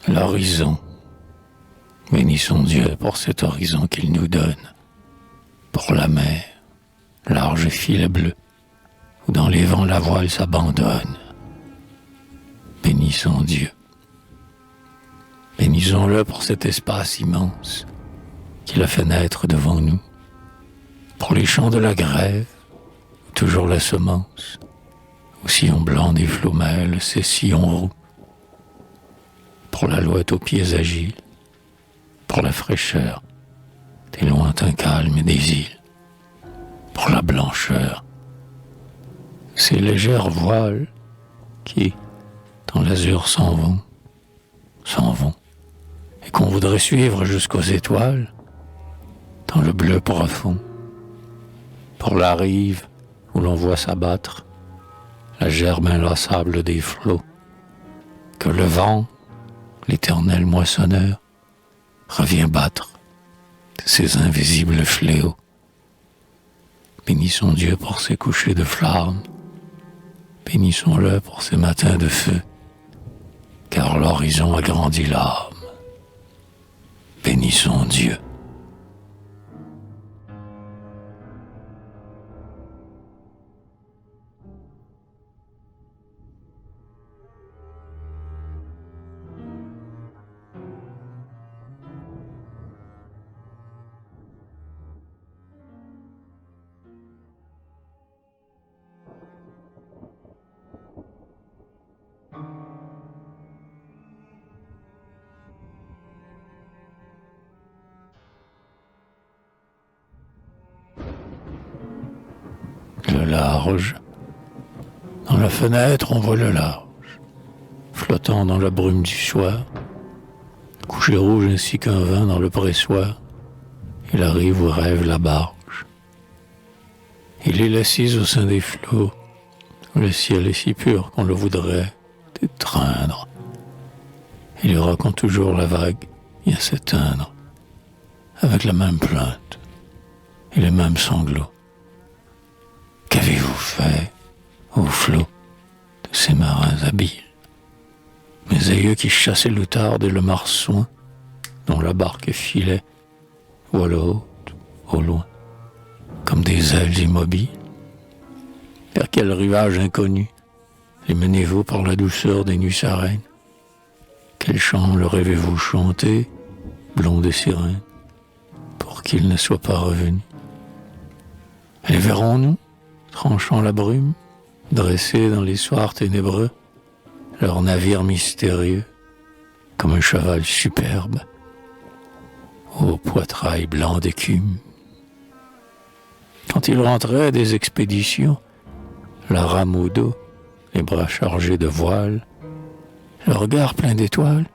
L'horizon. Bénissons Dieu pour cet horizon qu'il nous donne, pour la mer, large filet bleu, où dans les vents la voile s'abandonne. Bénissons Dieu. Bénissons-le pour cet espace immense qu'il a fait naître devant nous, pour les champs de la grève, où toujours la semence, au sillon blanc des flots mêlent ses sillons roux, pour l'alouette aux pieds agiles, pour la fraîcheur des lointains calmes et des îles, pour la blancheur, ces légères voiles qui, dans l'azur s'en vont, et qu'on voudrait suivre jusqu'aux étoiles, dans le bleu profond, pour la rive où l'on voit s'abattre la gerbe inlassable des flots, que le vent, l'éternel moissonneur, revient battre de ses invisibles fléaux. Bénissons Dieu pour ses couchers de flammes, bénissons-le pour ses matins de feu, car l'horizon agrandit l'âme. Bénissons Dieu. Le large. Dans la fenêtre, on voit le large, flottant dans la brume du soir, couché rouge ainsi qu'un vin dans le pressoir. Il arrive où rêve la barge. Il est assise au sein des flots, où le ciel est si pur qu'on le voudrait étreindre. Il y aura quand toujours la vague vient s'éteindre, avec la même plainte et les mêmes sanglots. Qu'avez-vous fait, aux flots de ces marins habiles, mes aïeux qui chassaient l'outarde et le marsouin, dont la barque filait, voile haute, au loin, comme des ailes immobiles? Vers quel rivage inconnu les menez-vous par la douceur des nuits sereines? Quel chant leur avez-vous chanté, blondes et sirènes, pour qu'ils ne soient pas revenus? Les verrons-nous, tranchant la brume, dressés dans les soirs ténébreux, leur navire mystérieux, comme un cheval superbe, au poitrail blanc d'écume? Quand ils rentraient des expéditions, la rame au dos, les bras chargés de voiles, le regard plein d'étoiles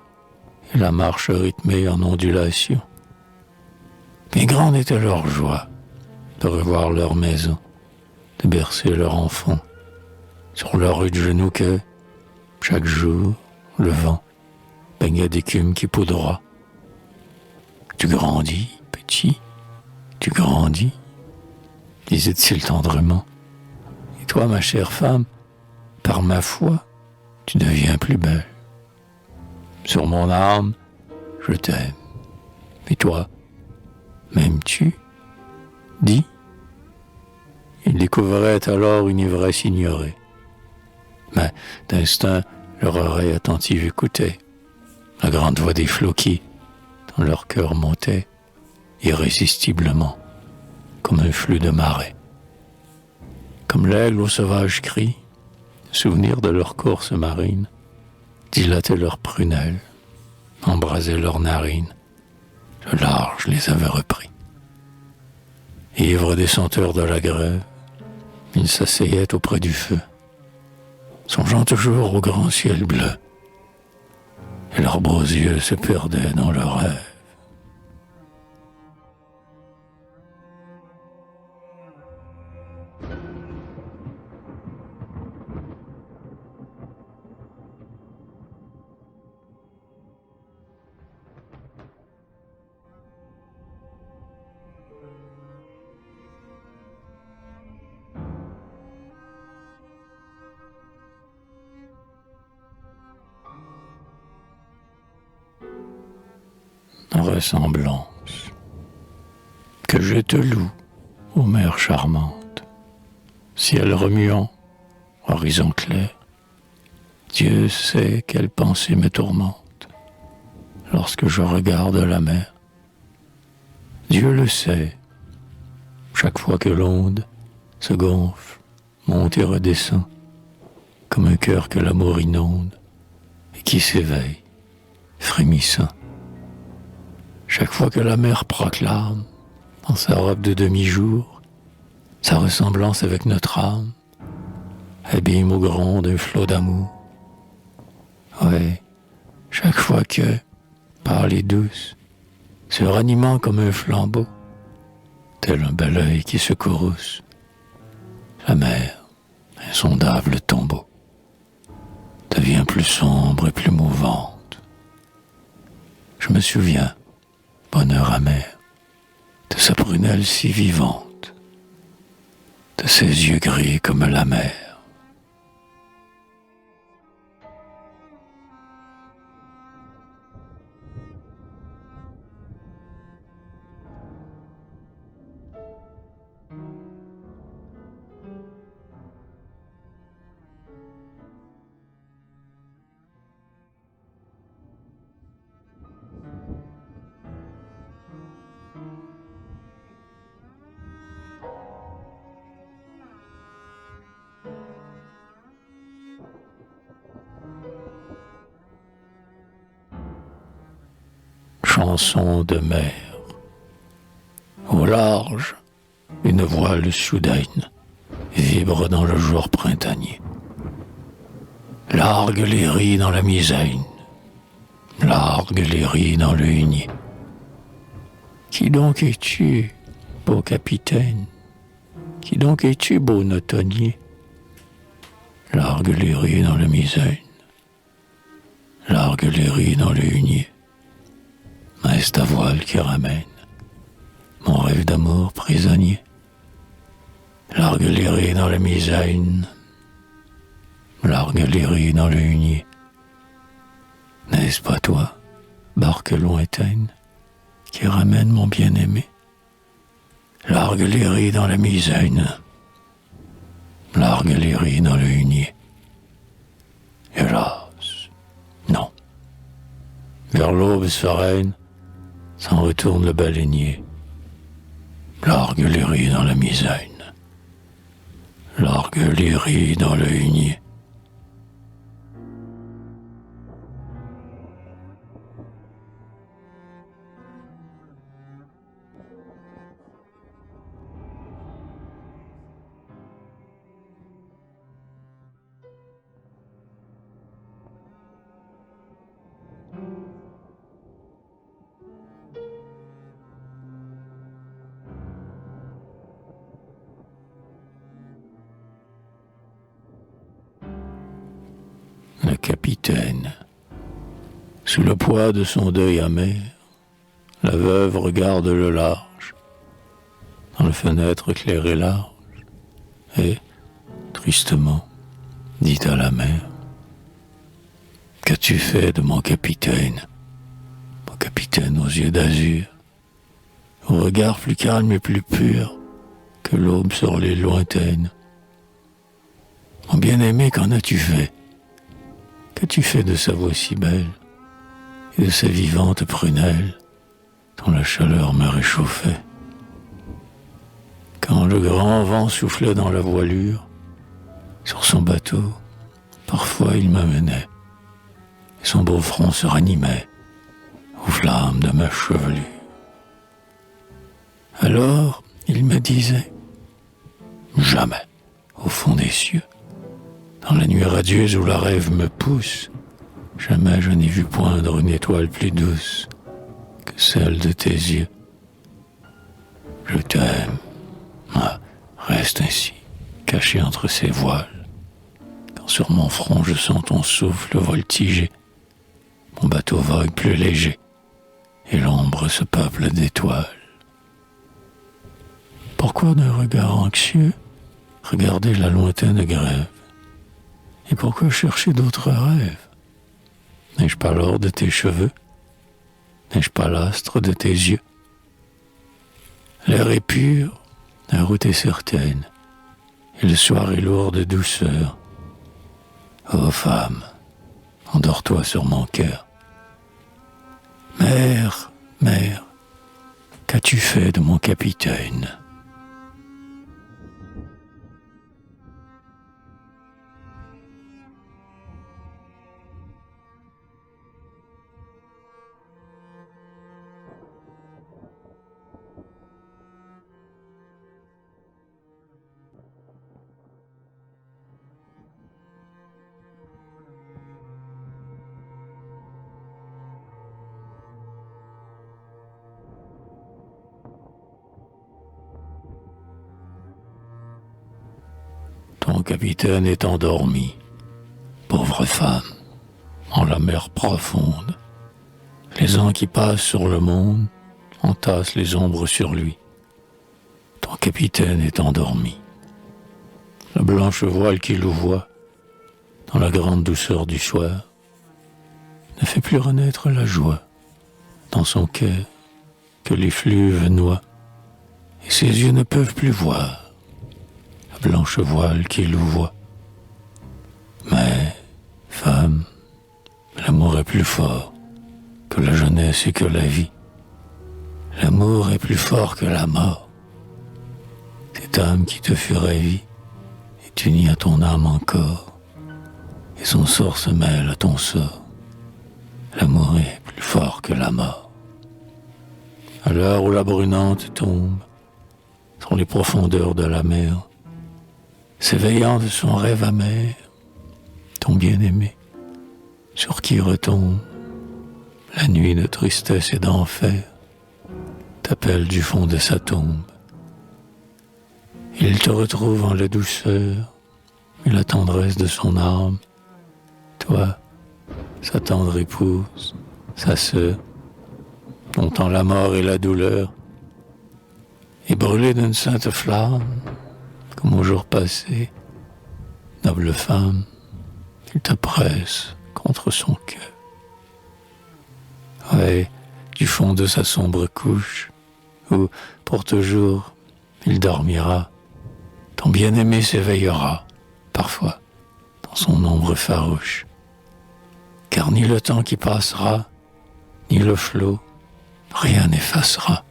et la marche rythmée en ondulation. Bien grande était leur joie de revoir leur maison, de bercer leur enfant sur leur rue de genoux que, chaque jour, le vent baignait d'écume qui poudroie. Tu grandis, petit, tu grandis, disait-il tendrement. Et toi, ma chère femme, par ma foi, tu deviens plus belle. Sur mon âme, je t'aime. Et toi, m'aimes-tu? Dis. Il découvrait alors une ivresse ignorée. Mais d'instinct, leur oreille attentive écoutait la grande voix des flots qui, dans leur cœur, montait irrésistiblement, comme un flux de marée. Comme l'aigle au sauvage cri, souvenir de leur course marine, dilatait leurs prunelles, embrasait leurs narines. Le large les avait repris. Ivres des senteurs de la grève, ils s'asseyaient auprès du feu, songeant toujours au grand ciel bleu, et leurs beaux yeux se perdaient dans leurs rêves. en ressemblance. Que je te loue, ô mer charmante, ciel remuant, horizon clair. Dieu sait quelle pensée me tourmente lorsque je regarde la mer. Dieu le sait, chaque fois que l'onde se gonfle, monte et redescend, comme un cœur que l'amour inonde et qui s'éveille, frémissant. Chaque fois que la mer proclame, dans sa robe de demi-jour, sa ressemblance avec notre âme, abîme au grand d'un flot d'amour. Ouais, chaque fois que, pâle et douce, se ranimant comme un flambeau, tel un bel œil qui se courrouce, la mer, insondable tombeau, devient plus sombre et plus mouvante. Je me souviens, bonheur amer, de sa prunelle si vivante, de ses yeux gris comme la mer. Chanson de mer. Au large, une voile soudaine vibre dans le jour printanier. Largue les ris dans la misaine, largue les ris dans le hunier. Qui donc es-tu, beau capitaine? Qui donc es-tu, beau notonnier? Largue les ris dans la misaine, largue les ris dans le hunier. Est-ce ta voile qui ramène mon rêve d'amour prisonnier? Largue les ris dans la misaine, largue les ris dans le hunier. N'est-ce pas toi, barque lointaine, qui ramène mon bien-aimé? Largue les ris dans la misaine, largue les ris dans le hunier. Hélas, non. Vers l'aube sereine, s'en retourne le baleinier. Largue les ris dans la misaine, largue les ris dans le hunier. Le capitaine, sous le poids de son deuil amer, la veuve regarde le large, dans la fenêtre éclairée large, et, tristement, dit à la mère: Qu'as-tu fait de mon capitaine aux yeux d'azur, au regard plus calme et plus pur que l'aube sur les lointaines? Mon bien-aimé, qu'en as-tu fait? Qu'as-tu fait de sa voix si belle et de sa vivante prunelle dont la chaleur me réchauffait? Quand le grand vent soufflait dans la voilure, sur son bateau, parfois il m'amenait, et son beau front se ranimait aux flammes de ma chevelure. Alors il me disait: jamais, au fond des cieux, dans la nuit radieuse où le rêve me pousse, jamais je n'ai vu poindre une étoile plus douce que celle de tes yeux. Je t'aime. Ah, reste ainsi, caché entre ces voiles, quand sur mon front je sens ton souffle voltiger. Mon bateau vogue plus léger, et l'ombre se peuple d'étoiles. Pourquoi d'un regard anxieux regarder la lointaine grève? Et pourquoi chercher d'autres rêves? N'ai-je pas l'or de tes cheveux, N'ai-je pas l'astre de tes yeux? L'air est pur, la route est certaine, et le soir est lourd de douceur. Ô femme, endors-toi sur mon cœur. Mère, mère, qu'as-tu fait de mon capitaine? Ton capitaine est endormi, pauvre femme, en la mer profonde. Les ans qui passent sur le monde entassent les ombres sur lui. Ton capitaine est endormi. Le blanche voile qui louvoie, dans la grande douceur du soir, ne fait plus renaître la joie dans son cœur que les fleuves noient, et ses yeux ne peuvent plus voir la blanche voile qui louvoie. Mais, femme, l'amour est plus fort que la jeunesse et que la vie. L'amour est plus fort que la mort. Cette âme qui te fut ravie est unie à ton âme encore, et son sort se mêle à ton sort. L'amour est plus fort que la mort. À l'heure où la brunante tombe sur les profondeurs de la mer, s'éveillant de son rêve amer, ton bien-aimé, sur qui retombe la nuit de tristesse et d'enfer, t'appelle du fond de sa tombe. Il te retrouve en la douceur et la tendresse de son âme, toi, sa tendre épouse, sa sœur, dont la mort et la douleur, et brûlée d'une sainte flamme, comme au jour passé, noble femme, il te presse contre son cœur. Ouais, du fond de sa sombre couche, où, pour toujours, il dormira, ton bien-aimé s'éveillera, parfois, dans son ombre farouche. Car ni le temps qui passera, ni le flot, rien n'effacera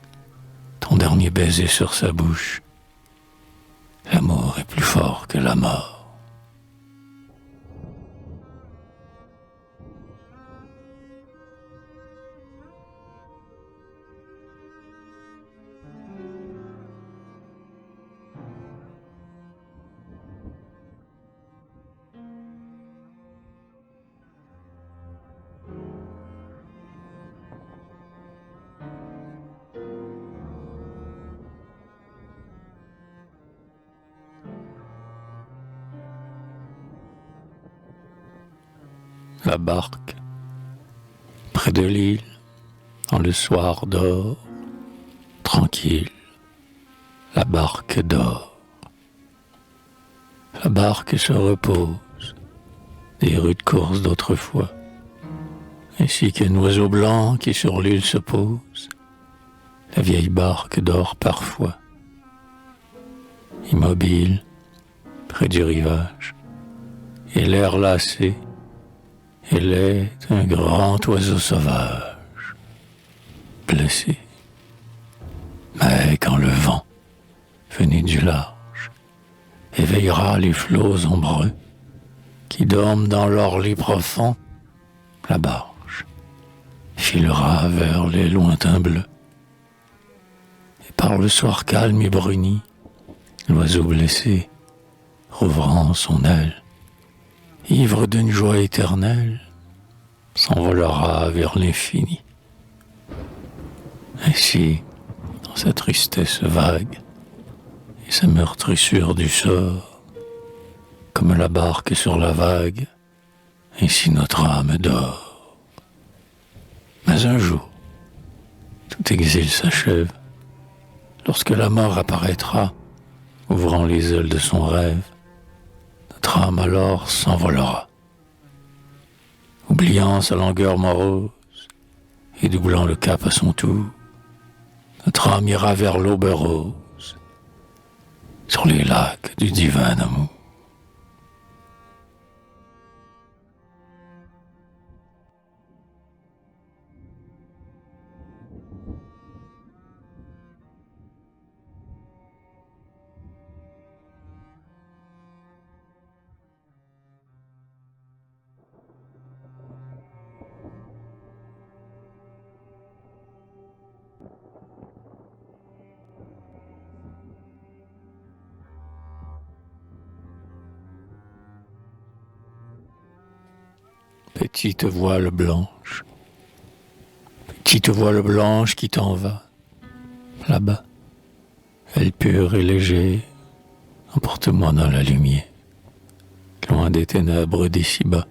ton dernier baiser sur sa bouche. L'amour est plus fort que la mort. La barque, près de l'île, dans le soir dort, tranquille, la barque dort. La barque se repose, des rudes courses d'autrefois, ainsi qu'un oiseau blanc qui sur l'île se pose, la vieille barque dort parfois. Immobile, près du rivage, et l'air lassé, elle est un grand oiseau sauvage, blessé. Mais quand le vent, venu du large, éveillera les flots ombreux qui dorment dans leur lit profond, la barge filera vers les lointains bleus. Et par le soir calme et bruni, l'oiseau blessé, rouvrant son aile, ivre d'une joie éternelle, s'envolera vers l'infini. Ainsi, dans sa tristesse vague et sa meurtrissure du sort, comme la barque sur la vague, ainsi notre âme dort. Mais un jour, tout exil s'achève, lorsque la mort apparaîtra, ouvrant les ailes de son rêve. Notre âme alors s'envolera, oubliant sa langueur morose et doublant le cap à son tour, notre âme ira vers l'aube rose, sur les lacs du divin amour. Petite voile blanche qui t'en va, là-bas, elle pure et légère, emporte-moi dans la lumière, loin des ténèbres d'ici-bas.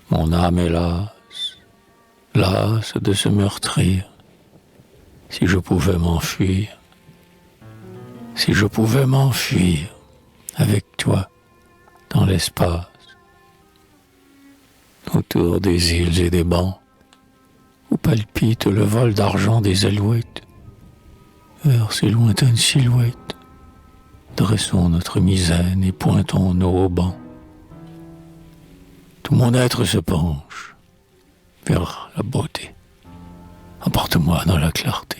Mon âme est lasse de se meurtrir, si je pouvais m'enfuir, avec toi, dans l'espace, autour des îles et des bancs, où palpite le vol d'argent des alouettes, vers ces lointaines silhouettes, dressons notre misaine et pointons nos haubans. Tout mon être se penche vers la beauté. Emporte-moi dans la clarté,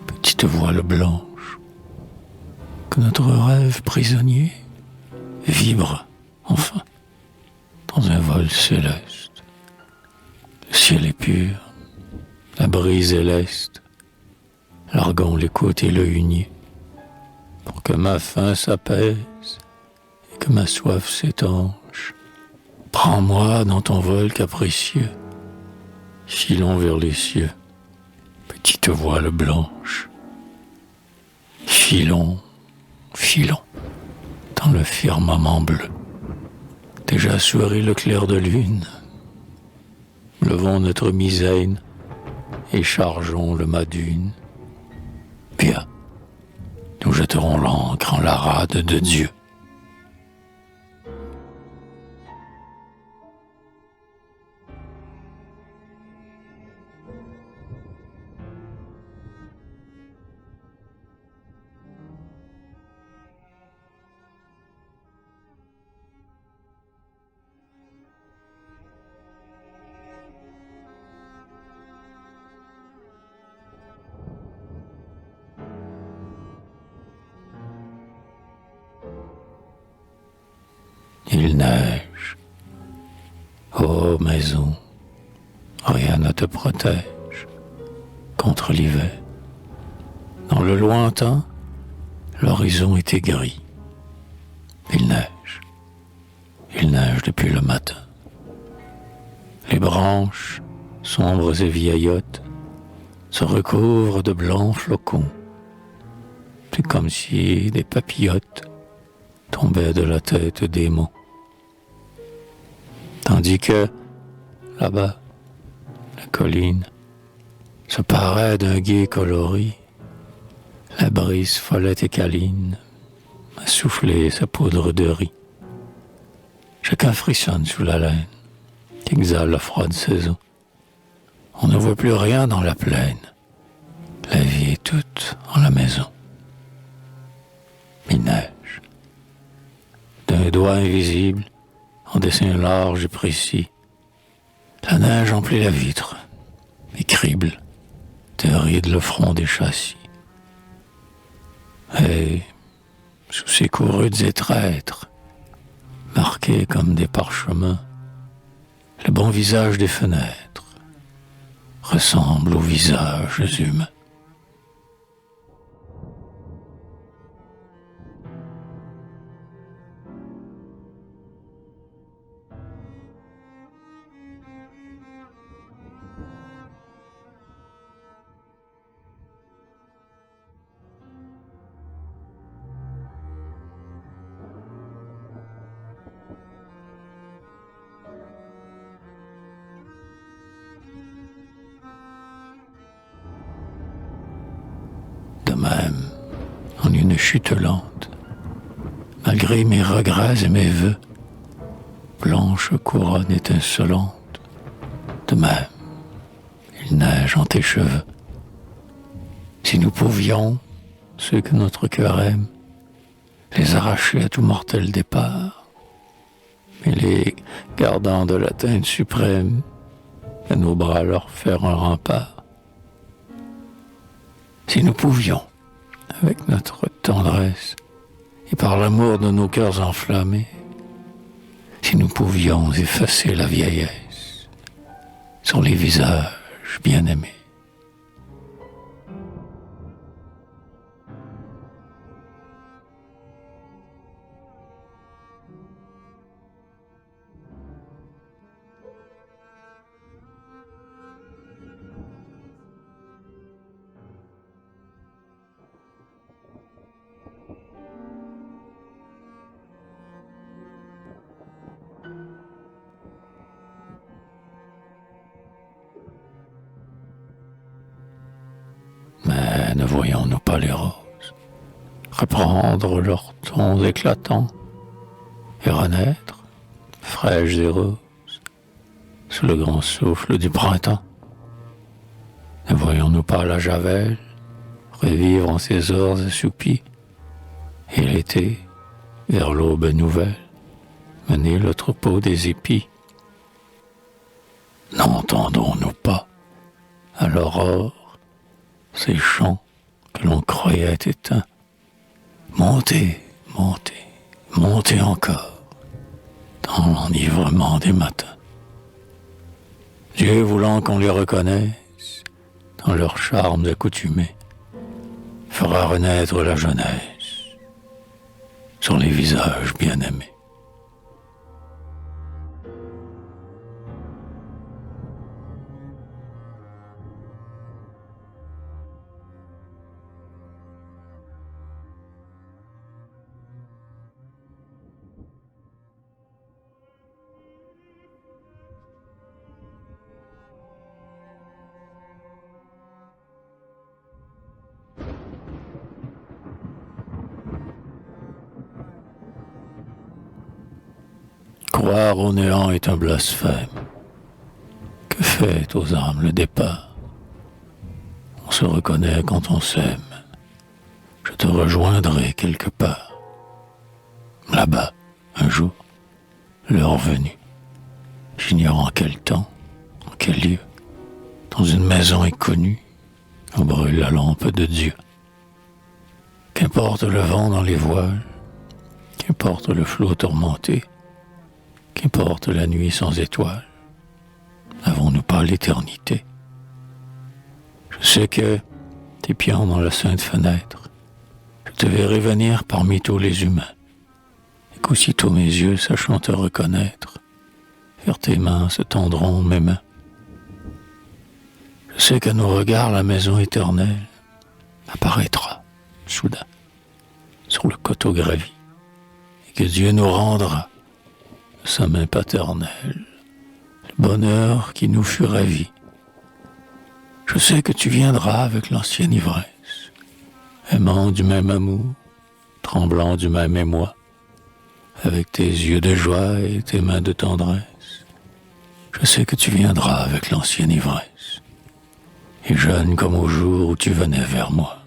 petite voile blanche, que notre rêve prisonnier vibre enfin dans un vol céleste. Le ciel est pur, la brise est leste, larguons l'écoute et le hunier, pour que ma faim s'apaise et que ma soif s'étanche. Prends-moi dans ton vol capricieux, filons vers les cieux, petite voile blanche. Filons dans le firmament bleu. Déjà sourit le clair de lune. Levons notre misaine et chargeons le mât d'une. Viens, nous jetterons l'ancre en la rade de Dieu. Il neige. Ô maison, rien ne te protège contre l'hiver. Dans le lointain, l'horizon était gris. Il neige depuis le matin. Les branches, sombres et vieillottes, se recouvrent de blancs flocons. C'est comme si des papillotes tombaient de la tête des monts. Tandis que, là-bas, la colline se paraît d'un gai coloris. La brise follette et câline a soufflé sa poudre de riz. Chacun frissonne sous la laine qu'exhale la froide saison. On ne voit plus rien dans la plaine. La vie est toute en la maison. Il neige. D'un doigt invisible, en dessin large et précis, la neige emplit la vitre et crible, terride le front des châssis. Et, sous ces courudes et traîtres, marqués comme des parchemins, le bon visage des fenêtres ressemble aux visages humains. De même, en une chute lente, malgré mes regrets et mes vœux, blanche couronne étincelante, de même, il neige en tes cheveux. Si nous pouvions, ceux que notre cœur aime, les arracher à tout mortel départ, mais les gardant de l'atteinte suprême, à nos bras leur faire un rempart. Si nous pouvions, avec notre tendresse, et par l'amour de nos cœurs enflammés, si nous pouvions effacer la vieillesse sur les visages bien-aimés. Mais ne voyons-nous pas les roses reprendre leurs tons éclatants et renaître, fraîches et roses, sous le grand souffle du printemps? Ne voyons-nous pas la Javel revivre en ses ors assoupis, et l'été, vers l'aube nouvelle, mener le troupeau des épis? N'entendons-nous pas, à l'aurore, ces chants que l'on croyait éteints, monter, monter, monter encore, dans l'enivrement des matins? Dieu voulant qu'on les reconnaisse, dans leurs charmes accoutumés, fera renaître la jeunesse sur les visages bien-aimés. Croire au néant est un blasphème. Que fait aux âmes le départ? On se reconnaît quand on s'aime. Je te rejoindrai quelque part. Là-bas, un jour, l'heure venue. J'ignore en quel temps, en quel lieu. Dans une maison inconnue, on brûle la lampe de Dieu. Qu'importe le vent dans les voiles, qu'importe le flot tourmenté, qu'importe la nuit sans étoiles, n'avons-nous pas l'éternité? Je sais que, t'épiant dans la sainte fenêtre, je te verrai venir parmi tous les humains, et qu'aussitôt mes yeux, sachant te reconnaître, vers tes mains se tendront mes mains. Je sais qu'à nos regards, la maison éternelle apparaîtra, soudain, sur le coteau gravi, et que Dieu nous rendra sa main paternelle, le bonheur qui nous fut ravi. Je sais que tu viendras avec l'ancienne ivresse, aimant du même amour, tremblant du même émoi, avec tes yeux de joie et tes mains de tendresse. Je sais que tu viendras avec l'ancienne ivresse, et jeune comme au jour où tu venais vers moi.